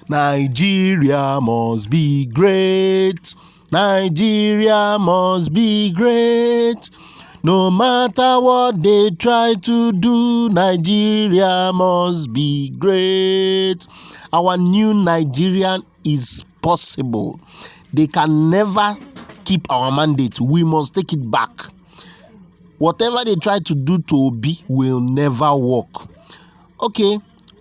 Nigeria must be great. Nigeria must be great. No matter what they try to do, Nigeria must be great. Our new Nigerian is possible. They can never keep our mandate. We must take it back. Whatever they try to do to Obi will never work. Okay,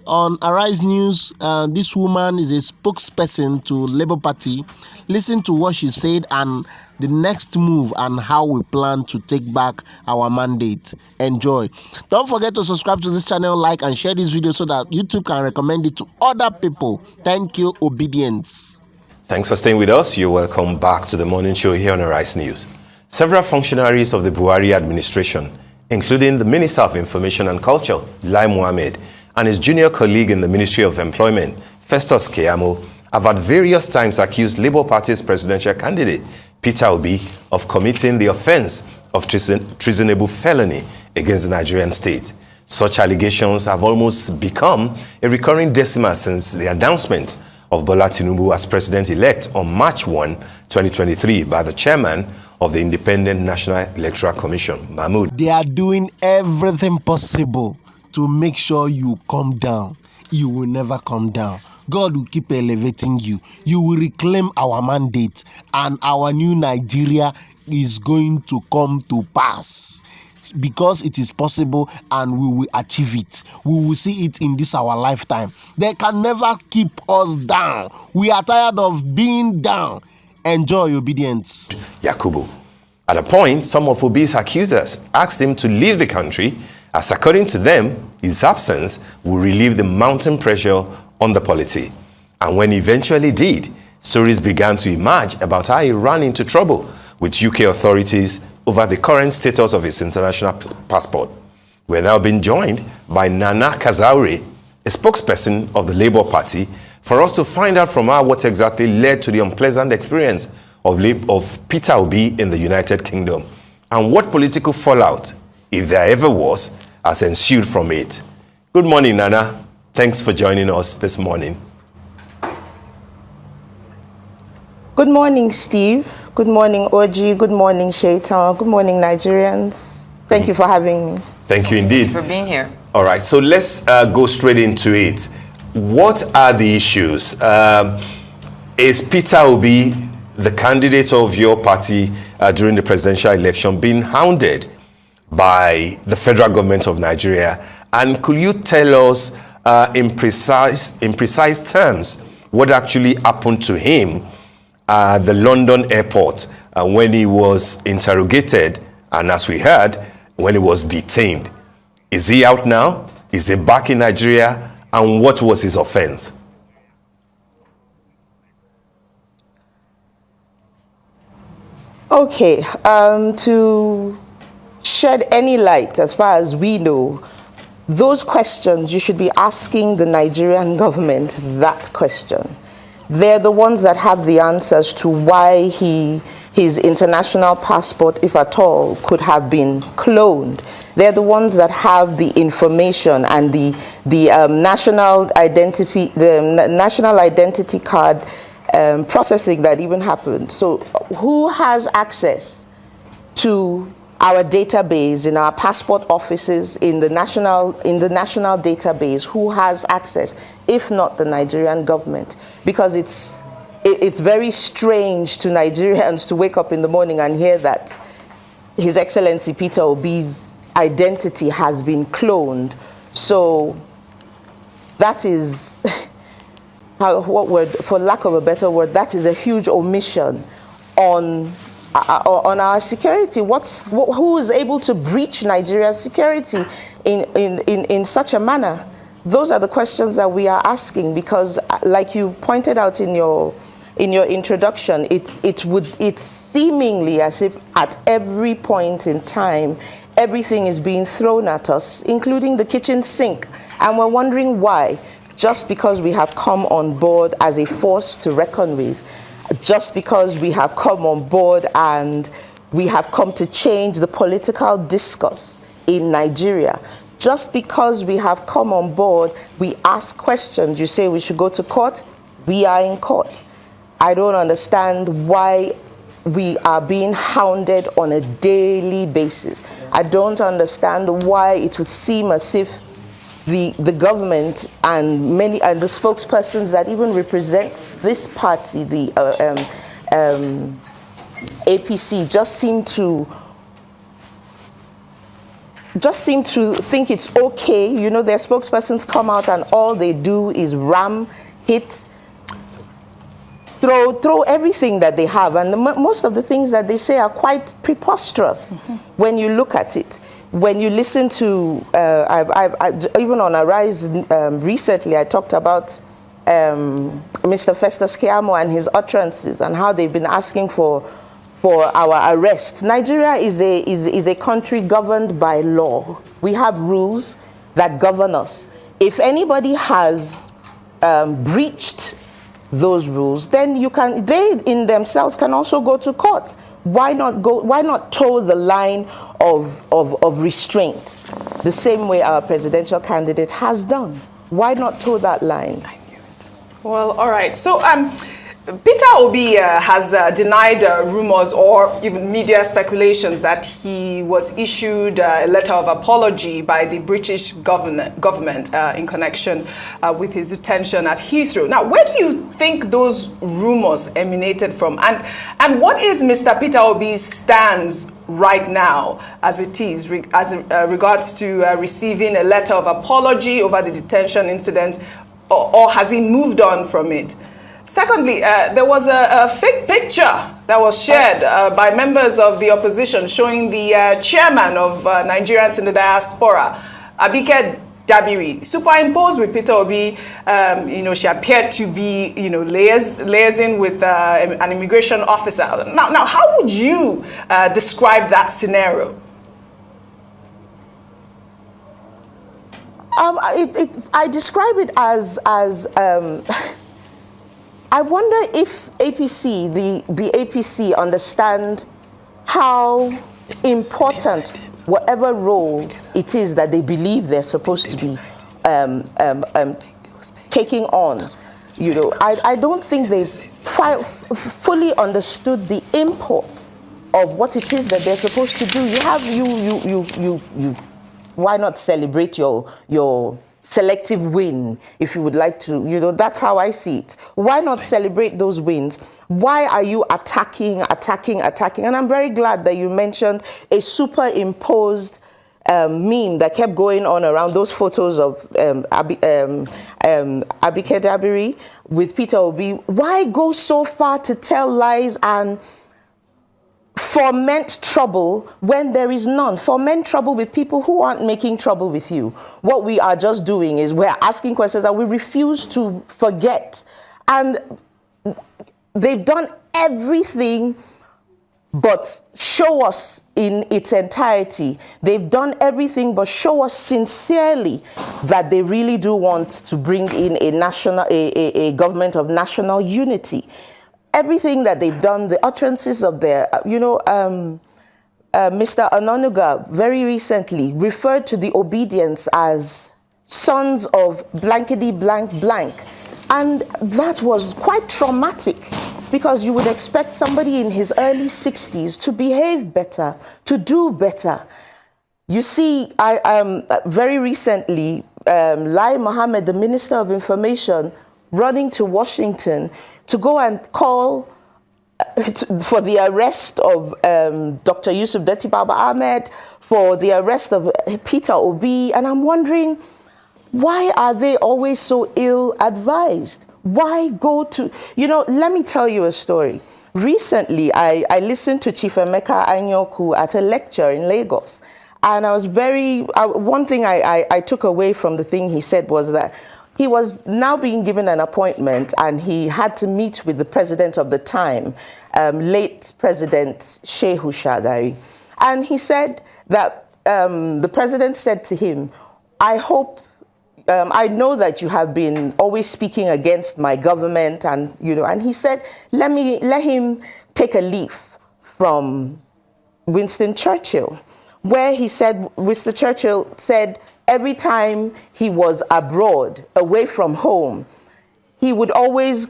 on Arise News, this woman is a spokesperson to Labour Party. Listen to what she said and the next move and how we plan to take back our mandate. Enjoy. Don't forget to subscribe to this channel, like and share this video so that YouTube can recommend it to other people. Thank you. Obedience. Thanks for staying with us. You're welcome back to the morning show here on Arise News. Several functionaries of the Buhari administration, including the Minister of Information and Culture, Lai Mohammed, and his junior colleague in the Ministry of Employment, Festus Keyamo, have at various times accused Labour Party's presidential candidate, Peter Obi, of committing the offense of treasonable felony against the Nigerian state. Such allegations have almost become a recurring decimal since the announcement of Bola Tinubu as president-elect on March 1, 2023 by the chairman of the Independent National Electoral Commission, Mahmood. They are doing everything possible to make sure you come down. You will never come down. God will keep elevating you. You will reclaim our mandate, and our new Nigeria is going to come to pass because it is possible and we will achieve it. We will see it in this our lifetime. They can never keep us down. We are tired of being down. Enjoy obedience. Yakubu. At a point, some of Obi's accusers asked him to leave the country as, according to them, his absence will relieve the mounting pressure on the polity. And when he eventually did, stories began to emerge about how he ran into trouble with UK authorities over the current status of his international passport. We're now being joined by Nana Kazaure, a spokesperson of the Labour Party, for us to find out from her what exactly led to the unpleasant experience of Peter Obi in the United Kingdom and what political fallout, if there ever was, has ensued from it. Good morning, Nana. Thanks for joining us this morning. Good morning, Steve. Good morning, Oji. Good morning, Shaitan. Good morning, Nigerians. Thank you for having me. Thank you indeed. For being here. All right, so let's go straight into it. What are the issues? Is Peter Obi, the candidate of your party during the presidential election, being hounded by the federal government of Nigeria? And could you tell us in precise terms what actually happened to him at the London airport when he was interrogated and, as we heard, when he was detained? Is he out now? Is he back in Nigeria? And what was his offense? Okay, to shed any light as far as we know, those questions, you should be asking the Nigerian government that question. They're the ones that have the answers to why his international passport, if at all, could have been cloned. They're the ones that have the information and the national identity card processing that even happened. So who has access to our database in our passport offices, in the national database? Who has access, if not the Nigerian government? Because it's very strange to Nigerians to wake up in the morning and hear that His Excellency Peter Obi's identity has been cloned. So that is, for lack of a better word, that is a huge omission on our security. Who is able to breach Nigeria's security in such a manner? Those are the questions that we are asking, because, like you pointed out in your introduction, it's seemingly as if at every point in time, everything is being thrown at us, including the kitchen sink, and we're wondering why. Just because we have come on board as a force to reckon with, just because we have come on board and we have come to change the political discourse in Nigeria, just because we have come on board, we ask questions. You say we should go to court, We are in court. I don't understand why we are being hounded on a daily basis. I don't understand why it would seem as if the government and the spokespersons that even represent this party, the APC, just seem to think it's okay. You know, their spokespersons come out and all they do is ram, hit, throw everything that they have, and most of the things that they say are quite preposterous when you look at it. When you listen to, even on Arise recently, I talked about Mr. Festus Keyamo and his utterances and how they've been asking for our arrest. Nigeria is a country governed by law. We have rules that govern us. If anybody has breached those rules, then they in themselves can also go to court. Why not toe the line of restraint the same way our presidential candidate has done? Why not toe that line? I knew it. Well, all right. So Peter Obi has denied rumors or even media speculations that he was issued a letter of apology by the British government in connection with his detention at Heathrow. Now, where do you think those rumors emanated from? And what is Mr. Peter Obi's stance right now as it is regards to receiving a letter of apology over the detention incident, or has he moved on from it? Secondly, there was a fake picture that was shared by members of the opposition showing the chairman of Nigerians in the diaspora, Abike Dabiri, superimposed with Peter Obi. You know, she appeared to be, you know, liaising with an immigration officer. Now, how would you describe that scenario? I describe it as I wonder if APC, the APC, understand how important whatever role it is that they believe they're supposed to be taking on. You know, I don't think they've fully understood the import of what it is that they're supposed to do. Why not celebrate your selective win, if you would like to? You know, that's how I see it. Why not celebrate those wins? Why are you attacking? And I'm very glad that you mentioned a superimposed meme that kept going on around those photos of Abike Dabiri with Peter Obi. Why go so far to tell lies and foment trouble when there is none? Foment trouble with people who aren't making trouble with you. What we are just doing is we're asking questions and we refuse to forget. And they've done everything but show us in its entirety. They've done everything but show us sincerely that they really do want to bring in a government of national unity. Everything that they've done, the utterances of their, Mr. Onanuga very recently referred to the obedience as sons of blankety blank blank. And that was quite traumatic, because you would expect somebody in his early 60s to behave better, to do better. You see, very recently, Lai Mohammed, the Minister of Information, running to Washington to go and call for the arrest of Dr. Yusuf Deti Baba Ahmed, for the arrest of Peter Obi. And I'm wondering, why are they always so ill-advised? Why go to, let me tell you a story. Recently, I listened to Chief Emeka Anyoku at a lecture in Lagos. And I was one thing I took away from the thing he said was that he was now being given an appointment and he had to meet with the president of the time, late President Shehu Shagari. And he said that the president said to him, I hope, I know that you have been always speaking against my government, and and he said, let him take a leaf from Winston Churchill, where he said, Winston Churchill said, every time he was abroad, away from home, he would always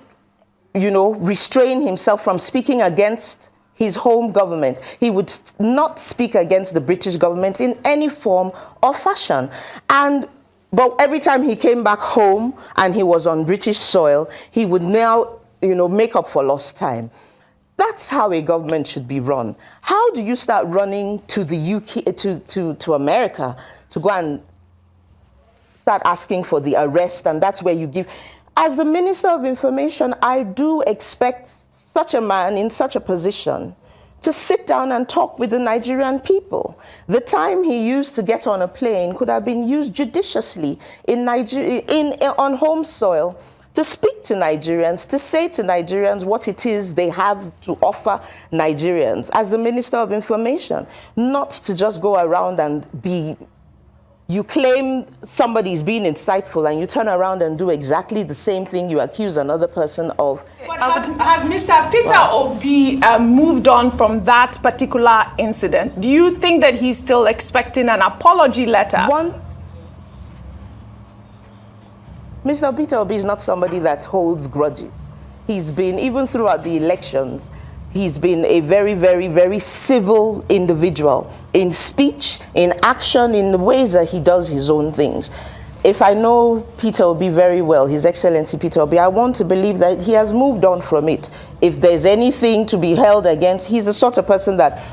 restrain himself from speaking against his home government. He would not speak against the British government in any form or fashion. But every time he came back home and he was on British soil, he would now, make up for lost time. That's how a government should be run. How do you start running to the UK, to America, to go and start asking for the arrest, and that's where you give... As the Minister of Information, I do expect such a man in such a position to sit down and talk with the Nigerian people. The time he used to get on a plane could have been used judiciously in Nigeria, on home soil, to speak to Nigerians, to say to Nigerians what it is they have to offer Nigerians as the Minister of Information, not to just go around and be... You claim somebody's being insightful and you turn around and do exactly the same thing you accuse another person of. But has Mr. Peter Obi moved on from that particular incident? Do you think that he's still expecting an apology letter? Mr. Peter Obi is not somebody that holds grudges. He's been, even throughout the elections, he's been a very, very, very civil individual in speech, in action, in the ways that he does his own things. If I know Peter Obi very well, His Excellency Peter Obi, I want to believe that he has moved on from it. If there's anything to be held against, he's the sort of person that,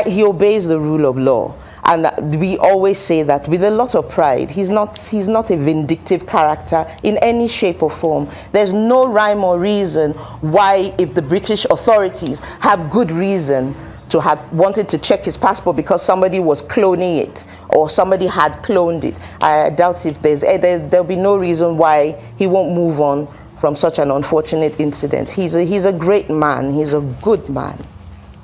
he obeys the rule of law. And we always say that with a lot of pride. He's not a vindictive character in any shape or form. There's no rhyme or reason why, if the British authorities have good reason to have wanted to check his passport because somebody was cloning it or somebody had cloned it, I doubt if there'll be no reason why he won't move on from such an unfortunate incident. He's a great man. He's a good man.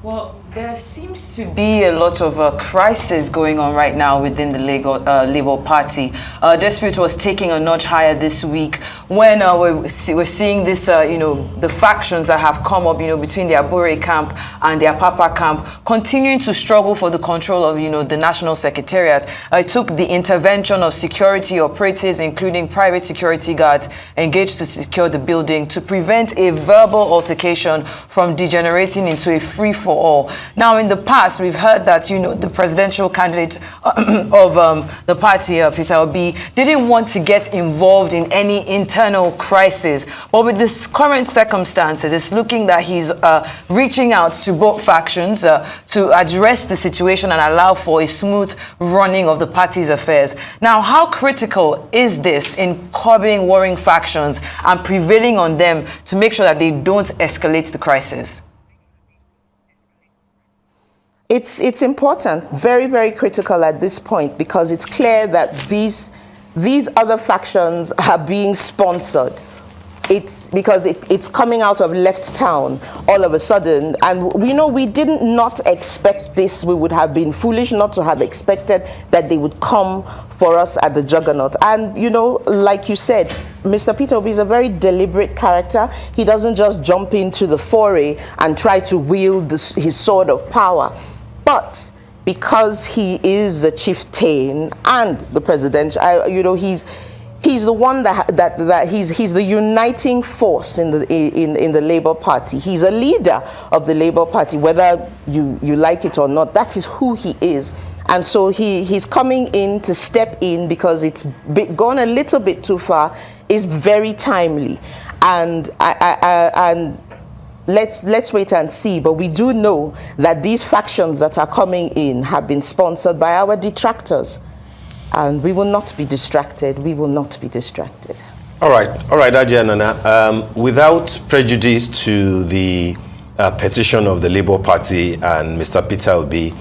Well, there seems to be a lot of crisis going on right now within the Labour Party. Dispute was taking a notch higher this week when we're seeing this, the factions that have come up, between the Abure camp and the Apapa camp, continuing to struggle for the control of, the National Secretariat. It took the intervention of security operatives, including private security guards, engaged to secure the building to prevent a verbal altercation from degenerating into a free-for-all. Now, in the past, we've heard that, the presidential candidate of the party, Peter Obi, didn't want to get involved in any internal crisis. But with this current circumstances, it's looking that he's reaching out to both factions to address the situation and allow for a smooth running of the party's affairs. Now, how critical is this in curbing warring factions and prevailing on them to make sure that they don't escalate the crisis? It's important, very, very critical at this point, because it's clear that these other factions are being sponsored. It's because it's coming out of left town all of a sudden, and we did not expect this. We would have been foolish not to have expected that they would come for us at the juggernaut. And like you said, Mr. Peter Obi is a very deliberate character. He doesn't just jump into the foray and try to wield his sword of power. But because he is a chieftain and the president, he's the one he's the uniting force in the Labour Party. He's a leader of the Labour Party, whether you like it or not. That is who he is. And so he's coming in to step in because it's gone a little bit too far. Is very timely, and Let's wait and see, but we do know that these factions that are coming in have been sponsored by our detractors, and we will not be distracted. We will not be distracted. All right, Ajay Nana. Without prejudice to the petition of the Labour Party and Mr. Peter Obi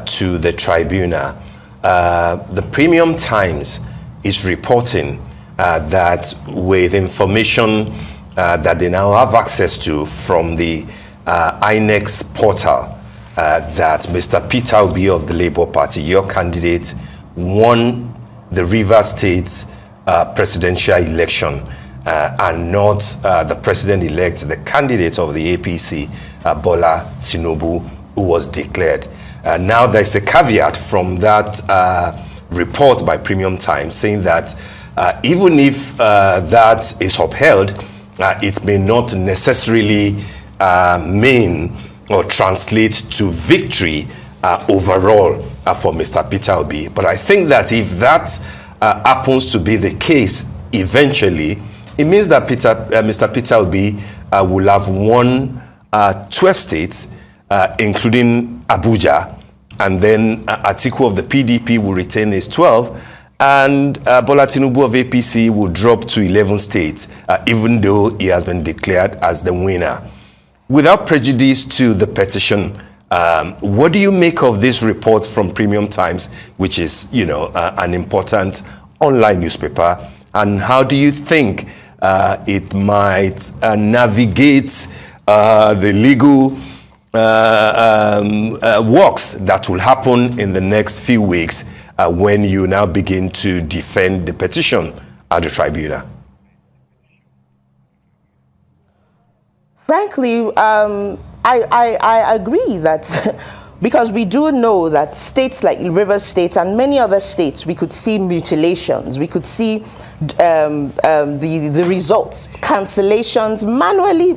to the tribunal, the Premium Times is reporting that with information that they now have access to from the INEX portal, that Mr. Peter Obi of the Labour Party, your candidate, won the Rivers State presidential election and not the president-elect, the candidate of the APC, Bola Tinubu, who was declared. Now there's a caveat from that report by Premium Times saying that even if that is upheld, it may not necessarily mean or translate to victory overall for Mr. Peter Obi. But I think that if that happens to be the case eventually, it means that Mr. Peter Obi will have won 12 states, including Abuja, and then Atiku of the PDP will retain his 12, and Bola Tinubu of APC will drop to 11 states, even though he has been declared as the winner. Without prejudice to the petition, what do you make of this report from Premium Times, which is, an important online newspaper, and how do you think it might navigate the legal works that will happen in the next few weeks when you now begin to defend the petition at the tribunal? Frankly, I agree that because we do know that states like Rivers State and many other states, we could see mutilations, we could see the results, cancellations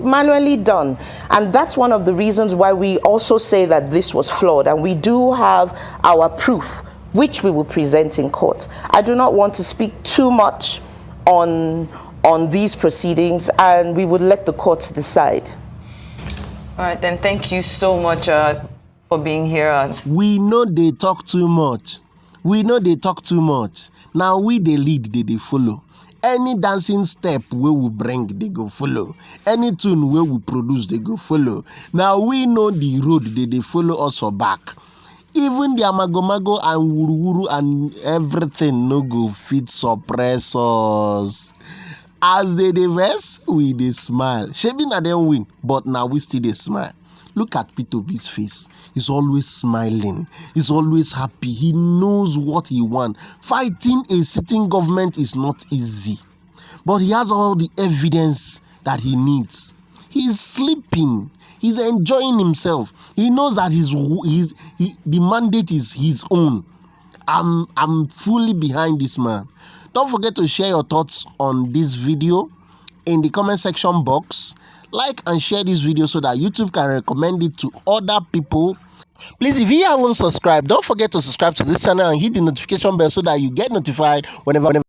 manually done. And that's one of the reasons why we also say that this was flawed. And we do have our proof, which we will present in court. I do not want to speak too much on these proceedings, and we would let the courts decide. All right, then thank you so much for being here. We know they talk too much. Now we they lead, they follow. Any dancing step we will bring, they go follow. Any tune we will produce, they go follow. Now we know the road, they follow us for back. Even the amagomago and wuruwuru and everything no go fit suppress us. As they verse, we they smile. Shebi na dem win, but now we still they smile. Look at Peter Obi's face. He's always smiling. He's always happy. He knows what he wants. Fighting a sitting government is not easy. But he has all the evidence that he needs. He's sleeping. He's enjoying himself. He knows that the mandate is his own. I'm fully behind this man. Don't forget to share your thoughts on this video in the comment section box. Like and share this video so that YouTube can recommend it to other people. Please, if you haven't subscribed, don't forget to subscribe to this channel and hit the notification bell so that you get notified whenever